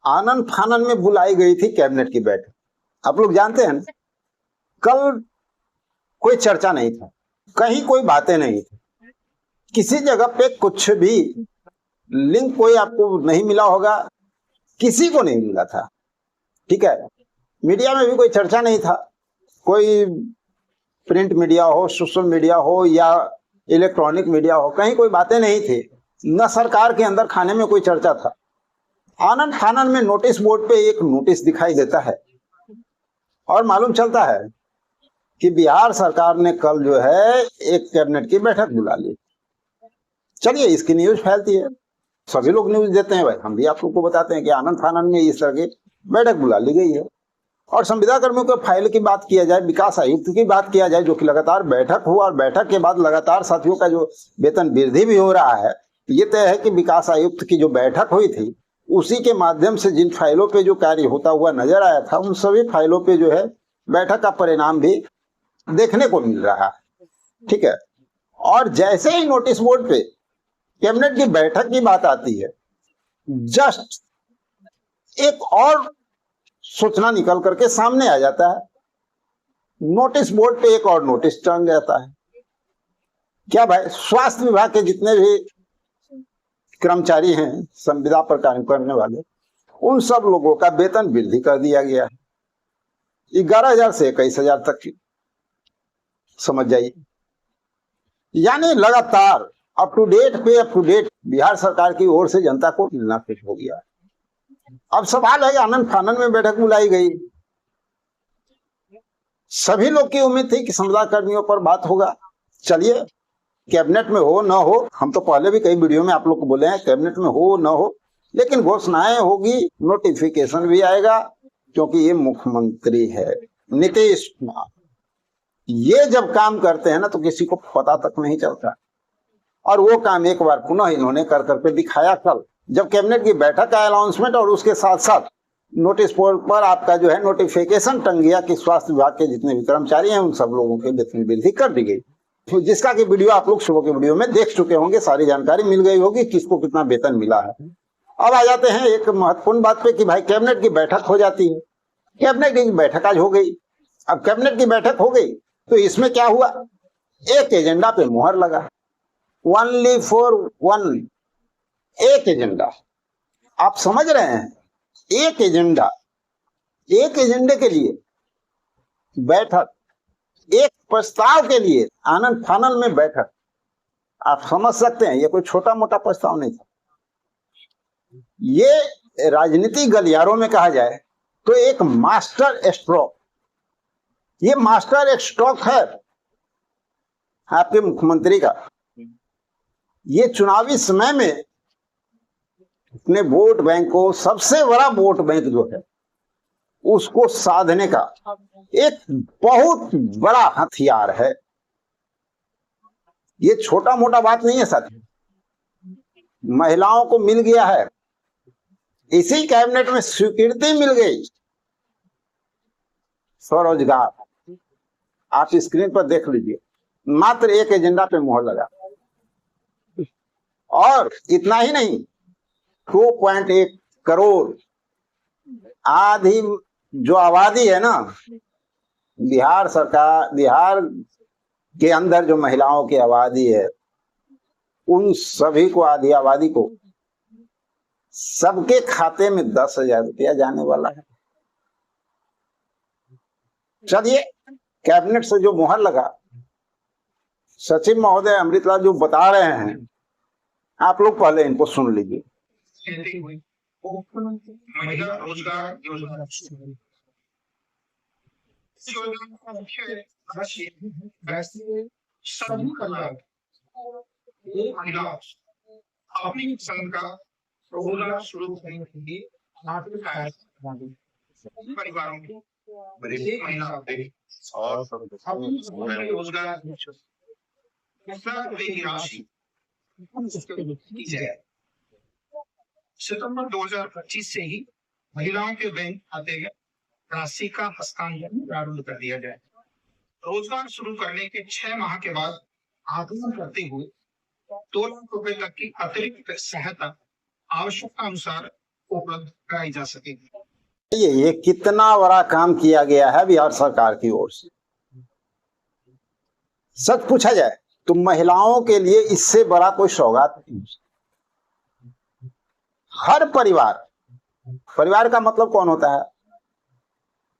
आनन फानन में बुलाई गई थी कैबिनेट की बैठक। आप लोग जानते हैं कल कोई चर्चा नहीं था, कहीं कोई बातें नहीं थी, किसी जगह पे कुछ भी लिंक कोई आपको नहीं मिला होगा, किसी को नहीं मिला था। ठीक है, मीडिया में भी कोई चर्चा नहीं था, कोई प्रिंट मीडिया हो, सोशल मीडिया हो या इलेक्ट्रॉनिक मीडिया हो, कहीं कोई बातें नहीं थी, न सरकार के अंदर खाने में कोई चर्चा था। आनन फानन में नोटिस बोर्ड पे एक नोटिस दिखाई देता है और मालूम चलता है कि बिहार सरकार ने कल जो है एक कैबिनेट की बैठक बुला ली। चलिए, इसकी न्यूज फैलती है, सभी लोग न्यूज देते हैं भाई, हम भी आप लोग को बताते हैं कि आनंद फानन में इस तरह की बैठक बुला ली गई है। और संविदा कर्मियों के फाइल की बात किया जाए, विकास आयुक्त की बात किया जाए, जो कि लगातार बैठक हुआ और बैठक के बाद लगातार साथियों का जो वेतन वृद्धि भी हो रहा है, ये तय है कि विकास आयुक्त की जो बैठक हुई थी उसी के माध्यम से जिन फाइलों पे जो कार्य होता हुआ नजर आया था, उन सभी फाइलों पे जो है बैठक का परिणाम भी देखने को मिल रहा है। ठीक है, और जैसे ही नोटिस बोर्ड पे कैबिनेट की बैठक की बात आती है, जस्ट एक और सूचना निकल करके सामने आ जाता है, नोटिस बोर्ड पे एक और नोटिस टंग जाता है। क्या भाई, स्वास्थ्य विभाग के जितने भी कर्मचारी हैं, संविदा पर कार्य करने वाले, उन सब लोगों का वेतन वृद्धि कर दिया गया है 11,000 से 21,000 तक की, समझ जाइए। यानी लगातार अप टू डेट बिहार सरकार की ओर से जनता को मिलना शुरू हो गया। अब सवाल है, आनंद फानन में बैठक बुलाई गई, सभी लोग की उम्मीद थी कि संविदा कर्मियों पर बात होगा। चलिए, कैबिनेट में हो ना हो, हम तो पहले भी कई वीडियो में आप लोग को बोले हैं, कैबिनेट में हो ना हो, लेकिन घोषणाएं होगी, नोटिफिकेशन भी आएगा, क्योंकि ये मुख्यमंत्री है नीतीश कुमार। ये जब काम करते हैं ना तो किसी को पता तक नहीं चलता, और वो काम एक बार पुनः इन्होंने कर करके दिखाया कल, जब कैबिनेट की बैठक का अनाउंसमेंट और उसके साथ साथ नोटिस बोर्ड पर आपका जो है नोटिफिकेशन टंग गया कि स्वास्थ्य विभाग के जितने भी कर्मचारी हैं उन सब लोगों के वेतन वृद्धि कर दी गई, तो जिसका की वीडियो आप लोग सुबह के वीडियो में देख चुके होंगे, सारी जानकारी मिल गई होगी किसको कितना वेतन मिला है। अब आ जाते हैं एक महत्वपूर्ण बात पे कि भाई कैबिनेट की बैठक हो जाती है। कैबिनेट की बैठक आज हो गई। अब कैबिनेट की बैठक हो गई तो इसमें क्या हुआ, एक एजेंडा पे मुहर लगा, ओनली फॉर वन, एक एजेंडा। आप समझ रहे हैं, एक एजेंडा, एक एजेंडे के लिए बैठक, एक प्रस्ताव के लिए आनंद फानन में बैठक। आप समझ सकते हैं, ये कोई छोटा मोटा प्रस्ताव नहीं था। ये राजनीतिक गलियारों में कहा जाए तो एक मास्टर स्ट्रोक, ये मास्टर स्ट्रोक है आपके मुख्यमंत्री का। ये चुनावी समय में अपने वोट बैंक को, सबसे बड़ा वोट बैंक जो है उसको साधने का एक बहुत बड़ा हथियार है। ये छोटा मोटा बात नहीं है साथी, महिलाओं को मिल गया है, इसी कैबिनेट में स्वीकृति मिल गई स्वरोजगार। आप स्क्रीन पर देख लीजिए, मात्र एक एजेंडा पे मुहर लगा। और इतना ही नहीं, 2.1 करोड़ आधी जो आबादी है ना बिहार सरकार, बिहार के अंदर जो महिलाओं की आबादी है, उन सभी को, आधी आबादी को, सबके खाते में 10,000 रुपया जाने वाला है। चलिए, कैबिनेट से जो मुहर लगा, सचिव महोदय अमृतलाल जो बता रहे हैं, आप लोग पहले इनको सुन लीजिए। महिला रोजगार योजना का मुख्य सभी परिवार एक महिला अपनी पसंद का रोजगार शुरू करने के लिए आर्थिक सहायता परिवारों को एक महिला और अपनी रोजगार की राशि की जाए। सितंबर 2025 से ही महिलाओं के बैंक खाते में राशि का हस्तांतरण प्रारंभ कर दिया जाए। रोजगार शुरू करने के 6 माह के बाद आकलन करते हुए 2 लाख रुपए तक की अतिरिक्त सहायता आवश्यकता अनुसार उपलब्ध कराई जा सकेगी। ये कितना बड़ा काम किया गया है बिहार सरकार की ओर से। सच पूछा जाए तो महिलाओं के लिए इससे बड़ा कोई सौगात नहीं। हर परिवार, परिवार का मतलब कौन होता है?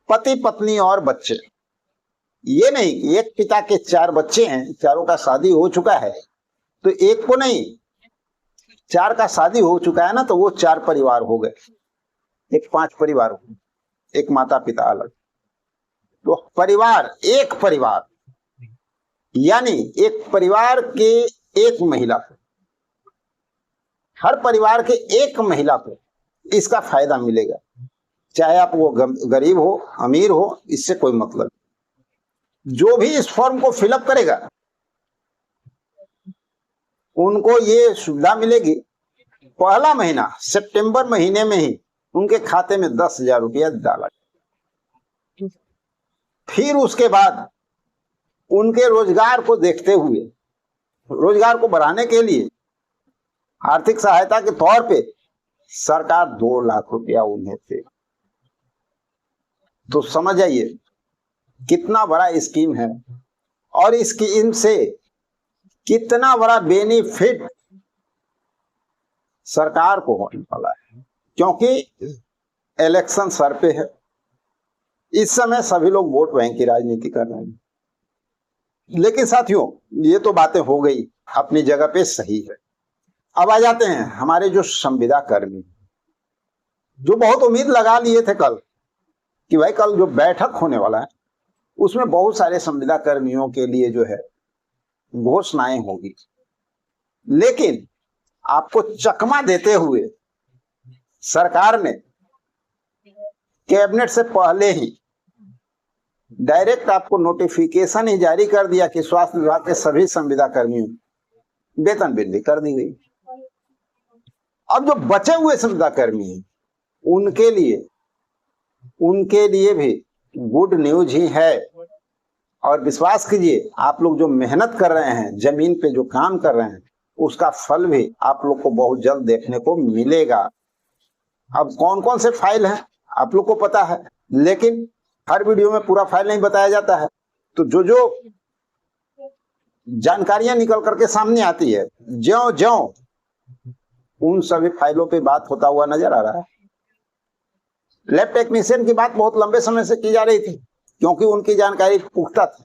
पति पत्नी और बच्चे। ये नहीं एक पिता के 4 बच्चे हैं, चारों का शादी हो चुका है, तो एक को नहीं 4 का शादी हो चुका है ना, तो वो 4 परिवार हो गए, एक 5 परिवार हो, एक माता पिता अलग। तो परिवार, एक परिवार यानी एक परिवार के एक महिला को, हर परिवार के एक महिला को इसका फायदा मिलेगा, चाहे आप वो गरीब हो अमीर हो, इससे कोई मतलब नहीं। जो भी इस फॉर्म को फिलअप करेगा उनको ये सुविधा मिलेगी। पहला महीना सितंबर महीने में ही उनके खाते में 10,000 रुपया डाला, फिर उसके बाद उनके रोजगार को देखते हुए, रोजगार को बढ़ाने के लिए आर्थिक सहायता के तौर पे सरकार 2 लाख रुपया उन्हें दे। तो समझ जाइए कितना बड़ा स्कीम है और इस स्कीम से कितना बड़ा बेनिफिट सरकार को होने वाला है, क्योंकि इलेक्शन सर पे है। इस समय सभी लोग वोट बैंक की राजनीति कर रहे हैं। लेकिन साथियों, ये तो बातें हो गई, अपनी जगह पे सही है। अब आ जाते हैं हमारे जो संविदा कर्मी, जो बहुत उम्मीद लगा लिए थे कल कि भाई कल जो बैठक होने वाला है उसमें बहुत सारे संविदा कर्मियों के लिए जो है घोषणाएं होगी, लेकिन आपको चकमा देते हुए सरकार ने कैबिनेट से पहले ही डायरेक्ट आपको नोटिफिकेशन ही जारी कर दिया कि स्वास्थ्य विभाग के सभी संविदा कर्मियों वेतन वृद्धि कर दी गई। अब जो बचे हुए संविदा कर्मी हैं उनके लिए भी गुड न्यूज ही है। और विश्वास कीजिए, आप लोग जो मेहनत कर रहे हैं, जमीन पे जो काम कर रहे हैं, उसका फल भी आप लोग को बहुत जल्द देखने को मिलेगा। अब कौन कौन से फाइल हैं आप लोग को पता है, लेकिन हर वीडियो में पूरा फाइल नहीं बताया जाता है। तो जो जो जानकारियां निकल करके सामने आती है, ज्यों ज्यों उन सभी फाइलों पे बात होता हुआ नजर आ रहा है। लैब टेक्नीशियन की बात बहुत लंबे समय से की जा रही थी, क्योंकि उनकी जानकारी पुख्ता थी,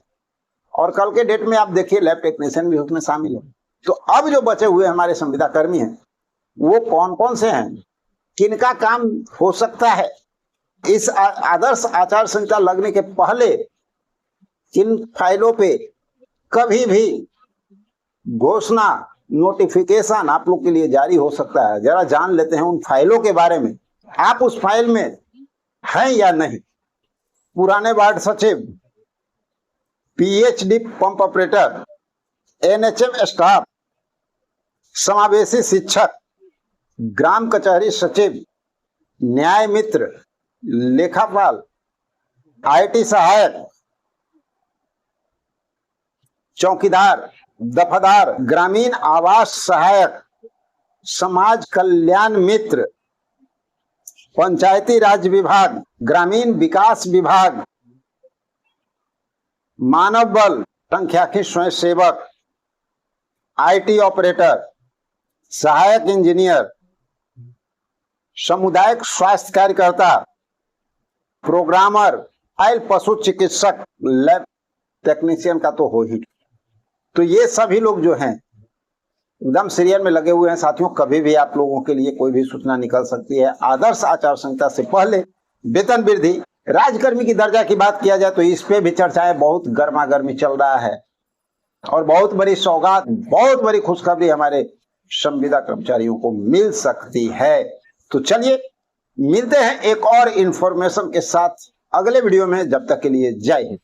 और कल के डेट में आप देखिए लैब टेक्नीशियन भी उसमें शामिल है। तो अब जो बचे हुए हमारे संविदा कर्मी हैं, वो कौन कौन से हैं, किनका काम हो सकता है, इस आदर्श आचार संहिता लगने के पहले किन फाइलों पे कभी भी घोषणा, नोटिफिकेशन आप लोग के लिए जारी हो सकता है, जरा जान लेते हैं उन फाइलों के बारे में। आप उस फाइल में हैं या नहीं? पुराने वार्ड सचिव, PhD pump operator, NHM staff, समावेशी शिक्षक, ग्राम कचहरी सचिव, न्याय मित्र, लेखापाल, आईटी सहायक, चौकीदार, दफादार, ग्रामीण आवास सहायक, समाज कल्याण मित्र, पंचायती राज विभाग, ग्रामीण विकास विभाग, मानव बल, संख्याकी स्वयं सेवक, आईटी ऑपरेटर, सहायक इंजीनियर, सामुदायिक स्वास्थ्य कार्यकर्ता, प्रोग्रामर, आयल पशु चिकित्सक, लैब टेक्नीशियन का तो हो ही। तो ये सभी लोग जो हैं एकदम सीरियल में लगे हुए हैं। साथियों, कभी भी आप लोगों के लिए कोई भी सूचना निकल सकती है। आदर्श आचार संहिता से पहले वेतन वृद्धि, राजकर्मी की दर्जा की बात किया जाए तो इस पे भी चर्चाएं बहुत गर्मा गर्मी चल रहा है, और बहुत बड़ी सौगात, बहुत बड़ी खुशखबरी हमारे संविदा कर्मचारियों को मिल सकती है। तो चलिए मिलते हैं एक और इंफॉर्मेशन के साथ अगले वीडियो में। जब तक के लिए जय हिंद।